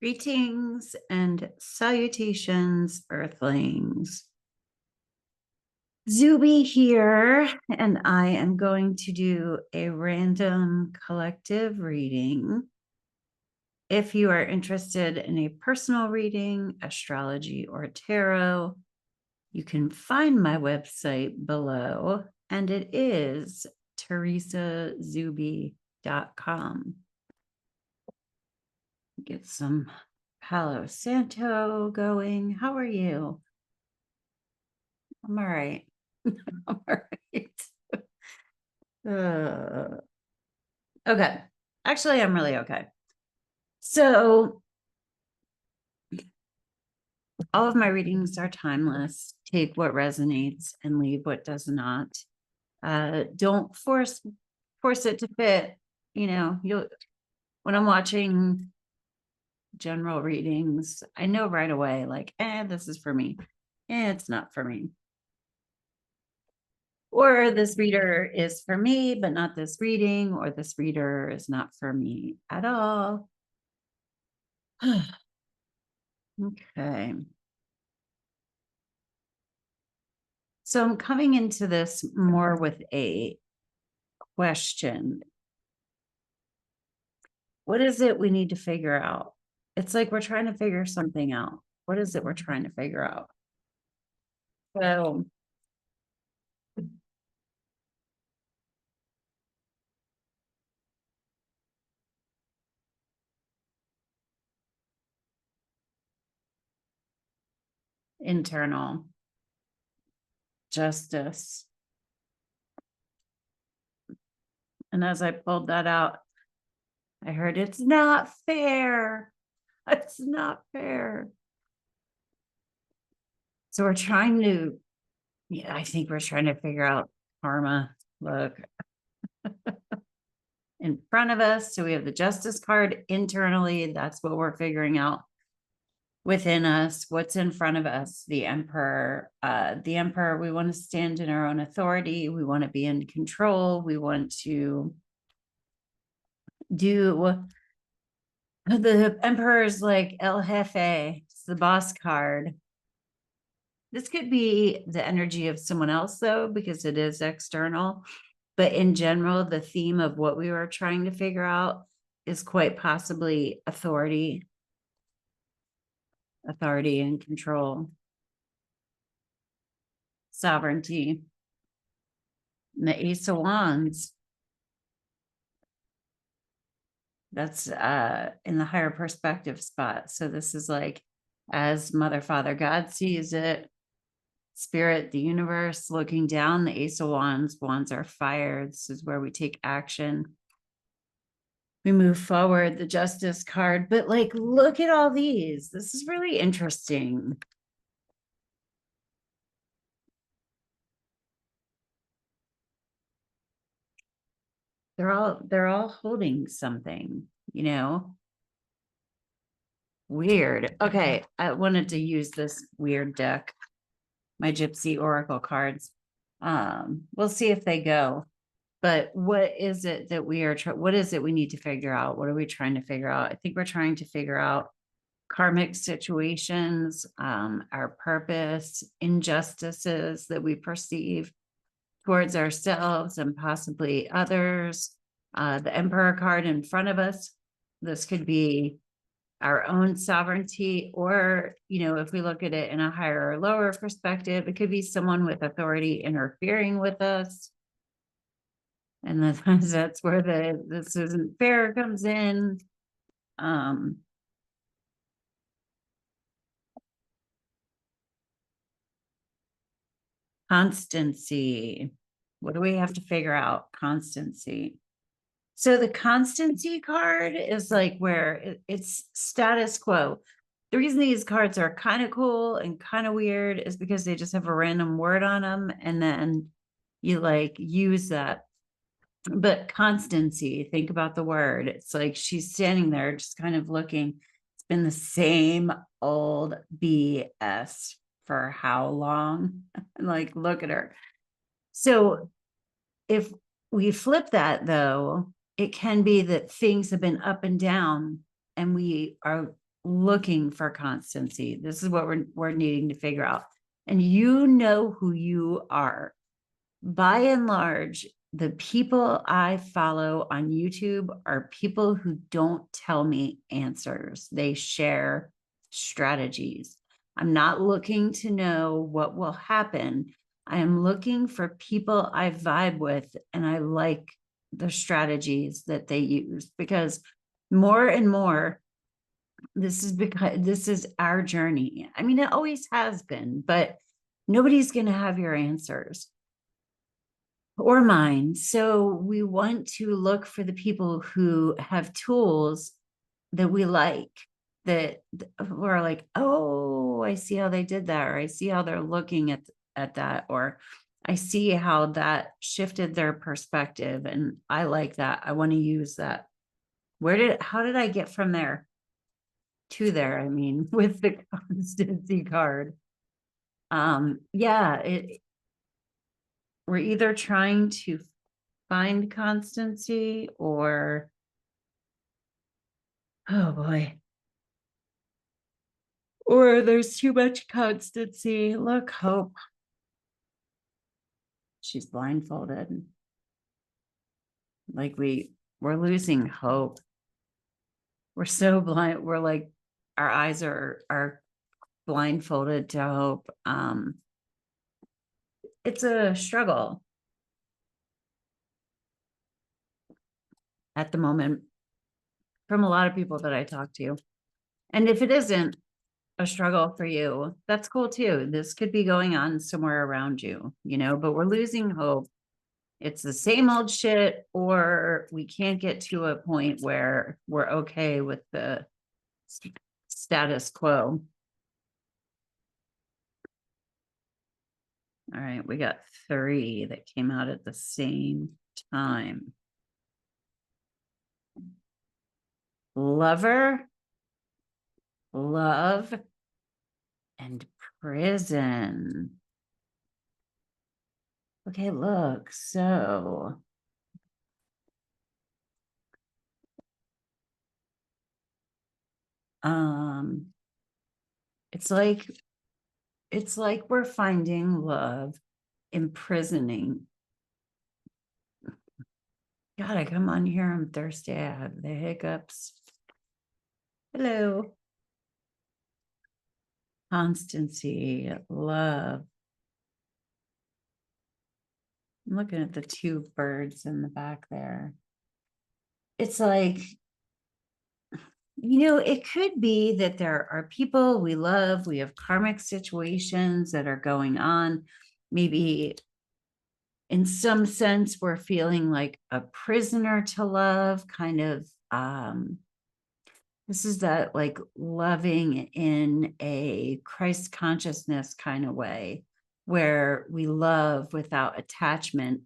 Greetings and salutations, Earthlings. Zube here, and I am going to do a random collective reading. If you are interested in a personal reading, astrology, or tarot, you can find my website below, and it is teresazube.com. Get some Palo Santo going. How are you? I'm all right. I'm all right. Okay. Actually, I'm really okay. So all of my readings are timeless. Take what resonates and leave what does not. Don't force it to fit. You'll when I'm watching general readings, I know right away, like, this is for me. It's not for me. Or this reader is for me, but not this reading, or this reader is not for me at all. Okay. So I'm coming into this more with a question. What is it we need to figure out? It's like we're trying to figure something out. What is it we're trying to figure out? So internal justice. And as I pulled that out, I heard it's not fair. It's not fair. So we're trying to, I think we're trying to figure out karma. Look in front of us. So we have the justice card internally. That's what we're figuring out within us. What's in front of us? The emperor. We want to stand in our own authority. We want to be in control. We want to do the emperor's like El Jefe. It's the boss card. This could be the energy of someone else, though, because it is external. But in general, the theme of what we were trying to figure out is quite possibly authority and control, sovereignty. And the Ace of Wands. That's in the higher perspective spot. So this is like, as Mother, Father, God sees it, Spirit, the universe looking down, the Ace of Wands. Wands are fire. This is where we take action. We move forward, the Justice card. But like, look at all these. This is really interesting. They're all holding something, Weird. Okay, I wanted to use this weird deck, my Gypsy Oracle cards. We'll see if they go. But what is it that we are what is it we need to figure out? What are we trying to figure out? I think we're trying to figure out karmic situations, our purpose, injustices that we perceive towards ourselves and possibly others. The Emperor card in front of us. This could be our own sovereignty, or, if we look at it in a higher or lower perspective, it could be someone with authority interfering with us. And that's where this isn't fair comes in. Constancy. What do we have to figure out? Constancy. So the constancy card is like where it's status quo. The reason these cards are kind of cool and kind of weird is because they just have a random word on them, and then you like use that. But constancy, think about the word. It's like she's standing there just kind of looking. It's been the same old BS for how long? Like, look at her. So if we flip that, though, it can be that things have been up and down, and we are looking for constancy. This is what we're needing to figure out. And you know who you are. By and large, the people I follow on YouTube are people who don't tell me answers. They share strategies. I'm not looking to know what will happen. I am looking for people I vibe with and I like the strategies that they use, because more and more, this is our journey. I mean, it always has been, but nobody's going to have your answers or mine. So we want to look for the people who have tools that we like, that we're like, oh, I see how they did that, or I see how they're looking at that, or I see how that shifted their perspective, and I like that. I want to use that. How did I get from there to there? I mean, with the constancy card. Yeah, we're either trying to find constancy or, oh boy, or there's too much constancy. Look, hope. She's blindfolded. Like we're losing hope. We're so blind. We're like, our eyes are blindfolded to hope. It's a struggle at the moment from a lot of people that I talk to. And if it isn't a struggle for you, that's cool too. This could be going on somewhere around you, but we're losing hope. It's the same old shit, or we can't get to a point where we're okay with the status quo. All right, we got 3 that came out at the same time. Lover, love, and prison. Okay, look, so it's like we're finding love imprisoning. God, I come on here, I'm thirsty, I have the hiccups. Hello. Constancy, love. I'm looking at the 2 birds in the back there. It's like, it could be that there are people we love, we have karmic situations that are going on. Maybe in some sense, we're feeling like a prisoner to love, kind of. This is that like loving in a Christ consciousness kind of way, where we love without attachment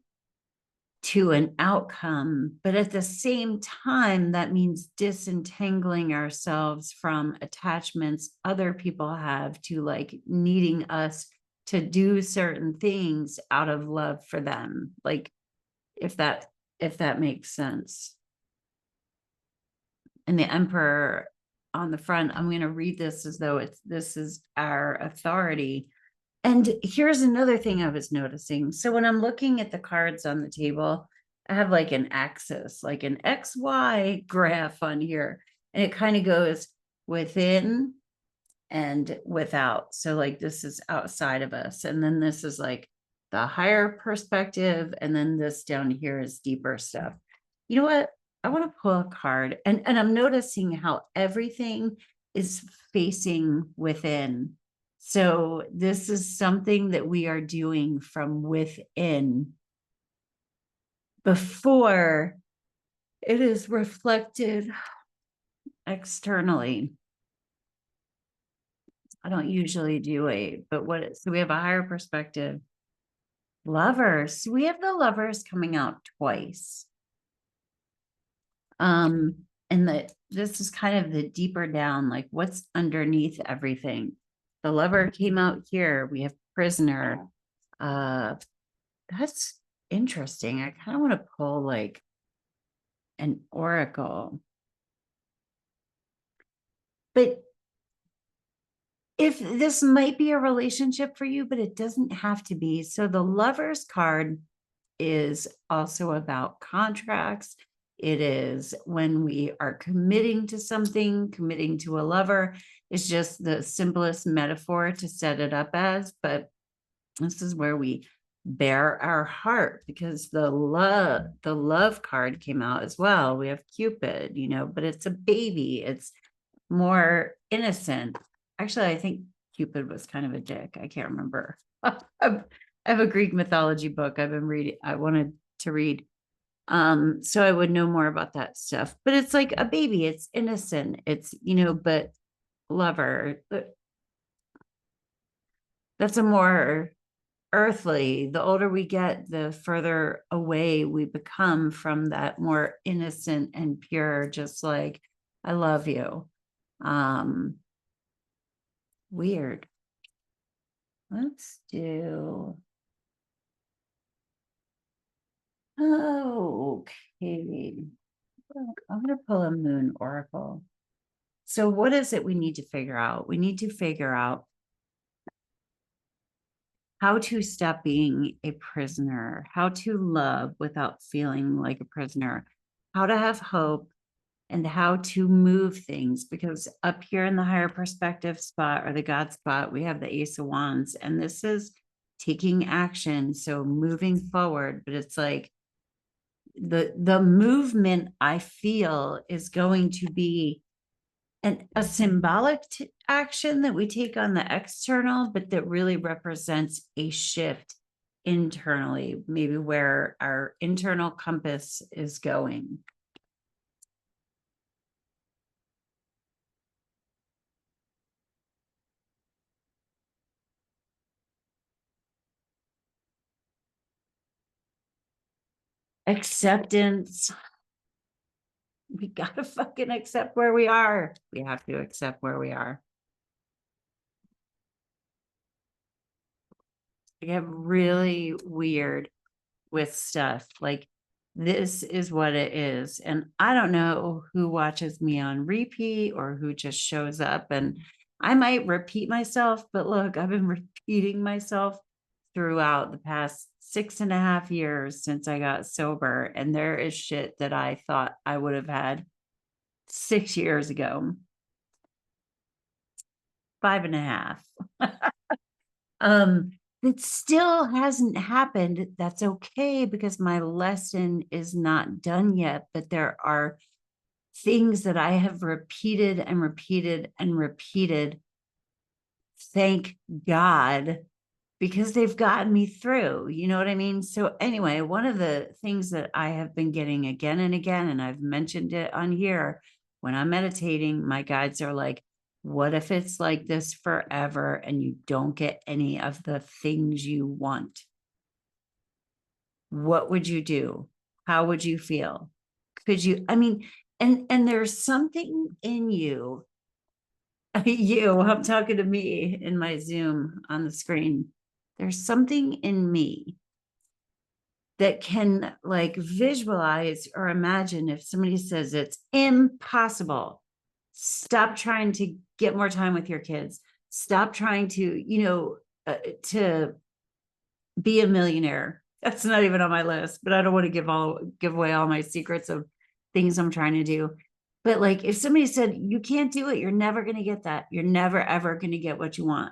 to an outcome. But at the same time, that means disentangling ourselves from attachments other people have to like needing us to do certain things out of love for them. Like if that makes sense. And the emperor on the front, I'm going to read this as though this is our authority. And here's another thing I was noticing. So when I'm looking at the cards on the table, I have like an axis, like an XY graph on here, and it kind of goes within and without. So like this is outside of us. And then this is like the higher perspective. And then this down here is deeper stuff. You know what? I want to pull a card, and I'm noticing how everything is facing within. So this is something that we are doing from within before it is reflected externally. I don't usually do so we have a higher perspective. Lovers. We have the lovers coming out twice. And this is kind of the deeper down, like what's underneath everything. The lover came out here. We have prisoner. That's interesting. I kind of want to pull like an oracle. But if this might be a relationship for you, but it doesn't have to be. So the Lover's card is also about contracts. It is when we are committing to something, committing to a lover is just the simplest metaphor to set it up as, but this is where we bare our heart, because the love card came out as well. We have Cupid, but it's a baby. It's more innocent. Actually, I think Cupid was kind of a dick. I can't remember. I have a Greek mythology book I've been reading. I wanted to read. So I would know more about that stuff. But it's like a baby. It's innocent. It's, but lover. That's a more earthly. The older we get, the further away we become from that more innocent and pure, just like, I love you. Weird. Let's do. Okay. I'm going to pull a moon oracle. So what is it we need to figure out? We need to figure out how to stop being a prisoner, how to love without feeling like a prisoner, how to have hope, and how to move things. Because up here in the higher perspective spot, or the God spot, we have the Ace of Wands, and this is taking action. So moving forward, but it's like the movement I feel is going to be a symbolic action that we take on the external, but that really represents a shift internally, maybe where our internal compass is going. Acceptance. We gotta fucking accept where we are. We have to accept where we are. I get really weird with stuff. Like, this is what it is. And I don't know who watches me on repeat or who just shows up. And I might repeat myself, but look, I've been repeating myself throughout the past 6.5 years since I got sober. And there is shit that I thought I would have had 6 years ago. 5.5. It still hasn't happened. That's okay, because my lesson is not done yet, but there are things that I have repeated and repeated and repeated. Thank God, because they've gotten me through. You know what I mean? So anyway, one of the things that I have been getting again and again, and I've mentioned it on here, when I'm meditating, my guides are like, what if it's like this forever and you don't get any of the things you want? What would you do? How would you feel? Could you, I mean, and there's something in you, I'm talking to me in my Zoom on the screen. There's something in me that can like visualize or imagine if somebody says it's impossible. Stop trying to get more time with your kids. Stop trying to be a millionaire. That's not even on my list, but I don't want to give away all my secrets of things I'm trying to do. But like, if somebody said, you can't do it, you're never going to get that. You're never, ever going to get what you want.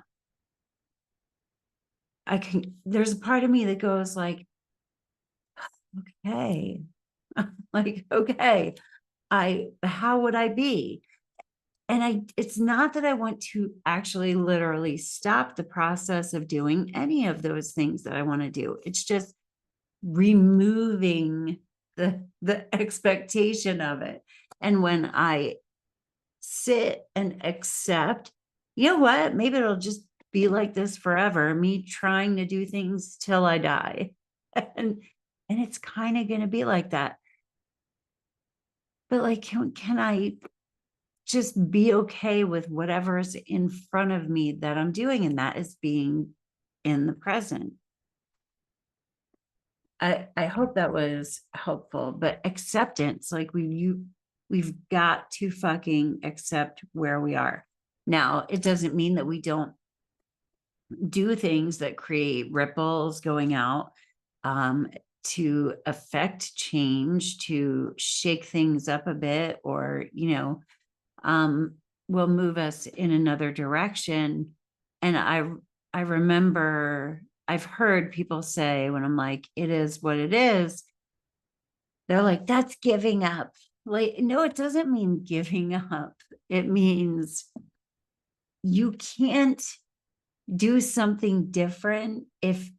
There's a part of me that goes like, okay, like, okay, how would I be? And it's not that I want to actually literally stop the process of doing any of those things that I want to do. It's just removing the expectation of it. And when I sit and accept, you know what, maybe it'll just be like this forever, me trying to do things till I die. And it's kind of going to be like that. But like, can I just be okay with whatever's in front of me that I'm doing? And that is being in the present. I hope that was helpful, but acceptance, like We've got to fucking accept where we are. Now, it doesn't mean that we don't do things that create ripples going out, to affect change, to shake things up a bit, or, will move us in another direction. And I remember I've heard people say, when I'm like, it is what it is, they're like, that's giving up. Like, no, it doesn't mean giving up. It means you can't do something different if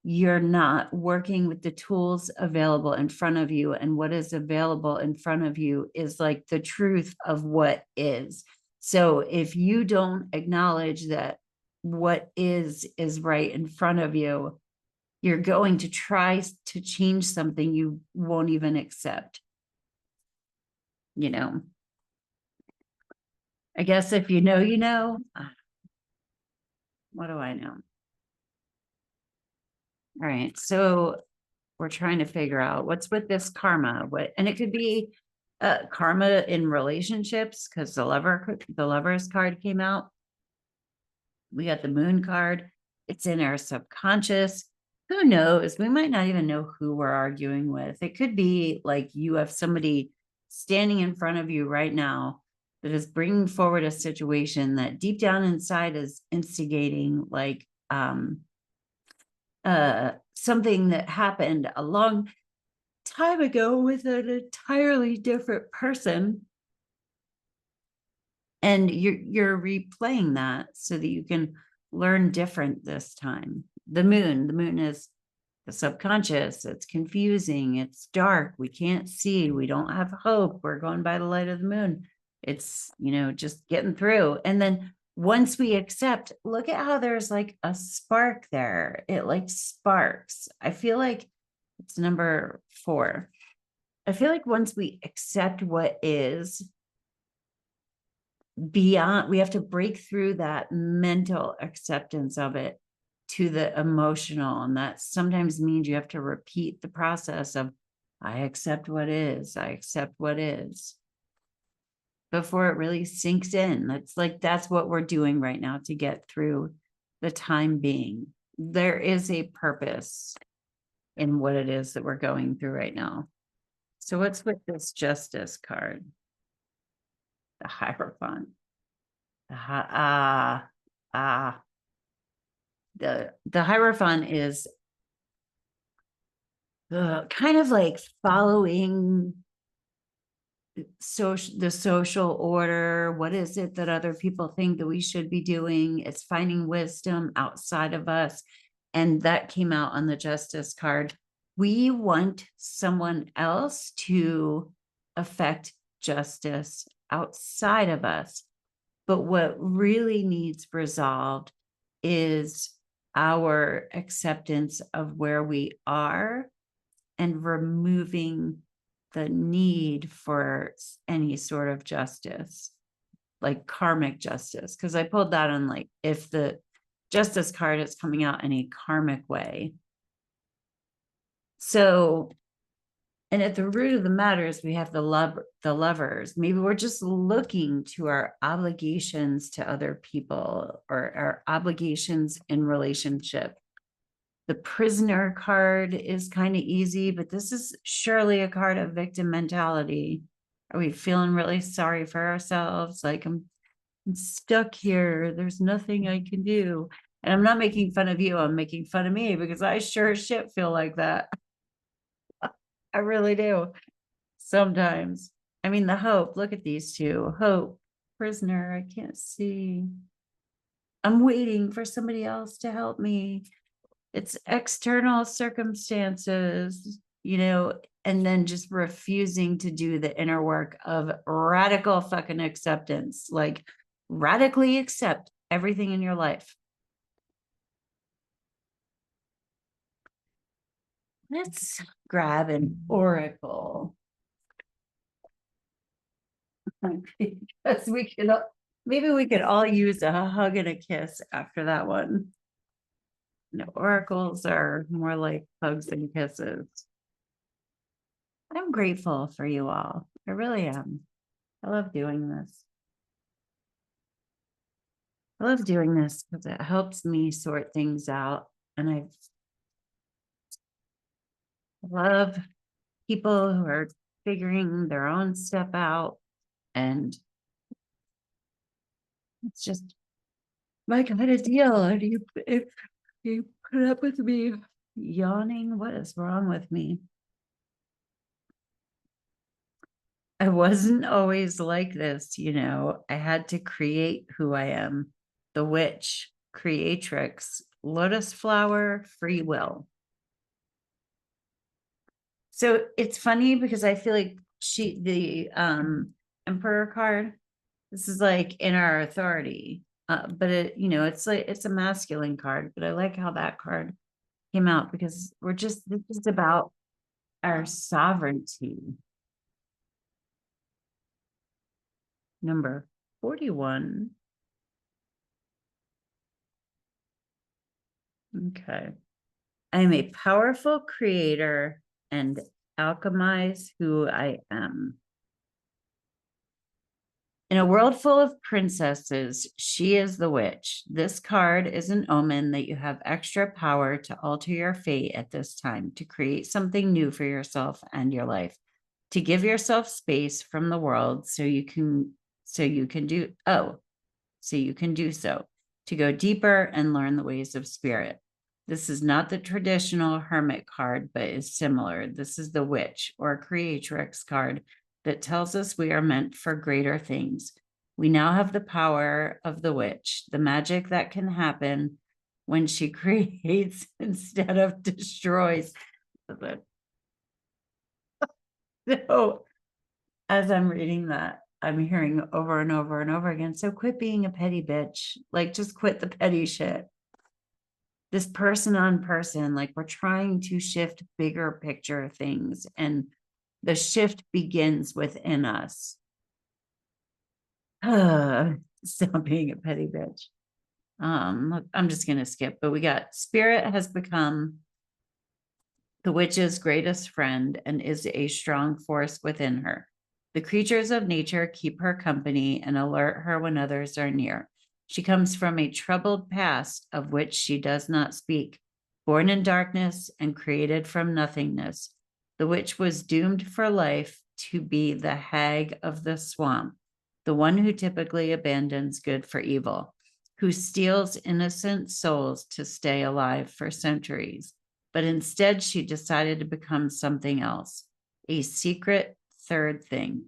you're not working with the tools available in front of you. And what is available in front of you is like the truth of what is. So if you don't acknowledge that what is right in front of you, you're going to try to change something you won't even accept. I guess if you know, what do I know? All right. So we're trying to figure out what's with this karma. And it could be karma in relationships, because the lovers card came out. We got the moon card. It's in our subconscious. Who knows? We might not even know who we're arguing with. It could be like you have somebody standing in front of you right now that is bringing forward a situation that deep down inside is instigating, like something that happened a long time ago with an entirely different person, and you're replaying that so that you can learn different this time. The moon is the subconscious. It's confusing, it's dark, we can't see, we don't have hope, we're going by the light of the moon. It's just getting through. And then once we accept, look at how there's like a spark there. It like sparks. I feel like it's number 4. I feel like once we accept what is, beyond, we have to break through that mental acceptance of it to the emotional. And that sometimes means you have to repeat the process of, I accept what is, I accept what is, before it really sinks in. That's what we're doing right now to get through the time being. There is a purpose in what it is that we're going through right now. So what's with this justice card? The Hierophant. The Hierophant is kind of like following the social order. What is it that other people think that we should be doing? It's finding wisdom outside of us. And that came out on the Justice card. We want someone else to affect justice outside of us. But what really needs resolved is our acceptance of where we are and removing the need for any sort of justice, like karmic justice. Because I pulled that on, like, if the justice card is coming out in a karmic way. So, and at the root of the matter is we have the lovers. Maybe we're just looking to our obligations to other people, or our obligations in relationship. The prisoner card is kind of easy, but this is surely a card of victim mentality. Are we feeling really sorry for ourselves? Like, I'm stuck here. There's nothing I can do. And I'm not making fun of you. I'm making fun of me, because I sure as shit feel like that. I really do. Sometimes. I mean, the hope. Look at these two. Hope, prisoner. I can't see. I'm waiting for somebody else to help me. It's external circumstances, and then just refusing to do the inner work of radical fucking acceptance. Like, radically accept everything in your life. Let's grab an oracle. Because maybe we could all use a hug and a kiss after that one. Oracles are more like hugs and kisses. I'm grateful for you all. I really am. I love doing this. I love doing this because it helps me sort things out. And I love people who are figuring their own stuff out. And it's just my kind of deal. And if you put up with me yawning, what is wrong with me? I wasn't always like this, you know. I had to create who I am. The witch, creatrix, lotus flower, free will. So it's funny because I feel like the emperor card, this is like in our authority. But it, you know, it's like it's a masculine card, but I like how that card came out because this is about our sovereignty. Number 41. Okay. I am a powerful creator and alchemize who I am. In a world full of princesses, she is the witch. This card is an omen that you have extra power to alter your fate at this time, to create something new for yourself and your life, to give yourself space from the world so you can do so, to go deeper and learn the ways of spirit. This is not the traditional hermit card, but is similar. This is the witch or creatrix card that tells us we are meant for greater things. We now have the power of the witch, the magic that can happen when she creates instead of destroys. So as I'm reading that, I'm hearing over and over and over again. So quit being a petty bitch. Like, just quit the petty shit. This person on person, like, we're trying to shift bigger picture things, and the shift begins within us. Stop being a petty bitch. I'm just gonna skip, but we got spirit has become the witch's greatest friend and is a strong force within her. The creatures of nature keep her company and alert her when others are near. She comes from a troubled past of which she does not speak. Born in darkness and created from nothingness, the witch was doomed for life to be the hag of the swamp, the one who typically abandons good for evil, who steals innocent souls to stay alive for centuries. But instead, she decided to become something else, a secret third thing,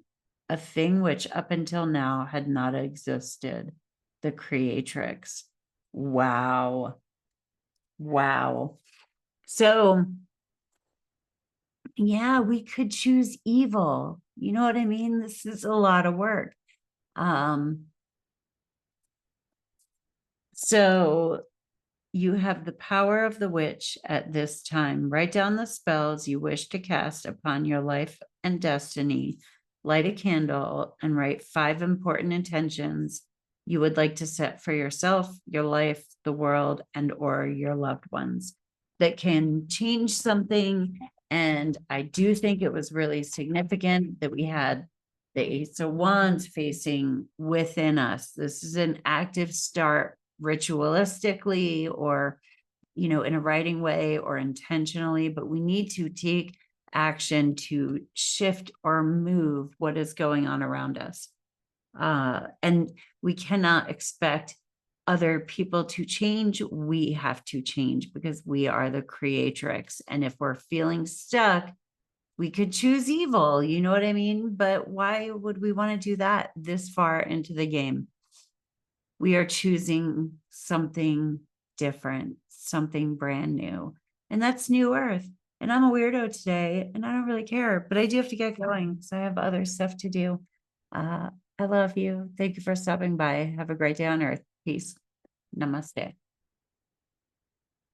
a thing which up until now had not existed, the creatrix. Wow. Wow. So, yeah, we could choose evil. You know what I mean? This is a lot of work. So you have the power of the witch at this time. Write down the spells you wish to cast upon your life and destiny. Light a candle and write 5 important intentions you would like to set for yourself, your life, the world, and or your loved ones that can change something. And I do think it was really significant that we had the Ace of Wands facing within us. This is an active start ritualistically or, you know, in a writing way or intentionally, but we need to take action to shift or move what is going on around us. And we cannot expect other people to change. We have to change because we are the creatrix. And if we're feeling stuck, we could choose evil, you know what I mean? But why would we want to do that this far into the game? We are choosing something different, something brand new. And that's New Earth. And I'm a weirdo today and I don't really care, but I do have to get going because I have other stuff to do. I love you. Thank you for stopping by. Have a great day on Earth. Peace. Namaste.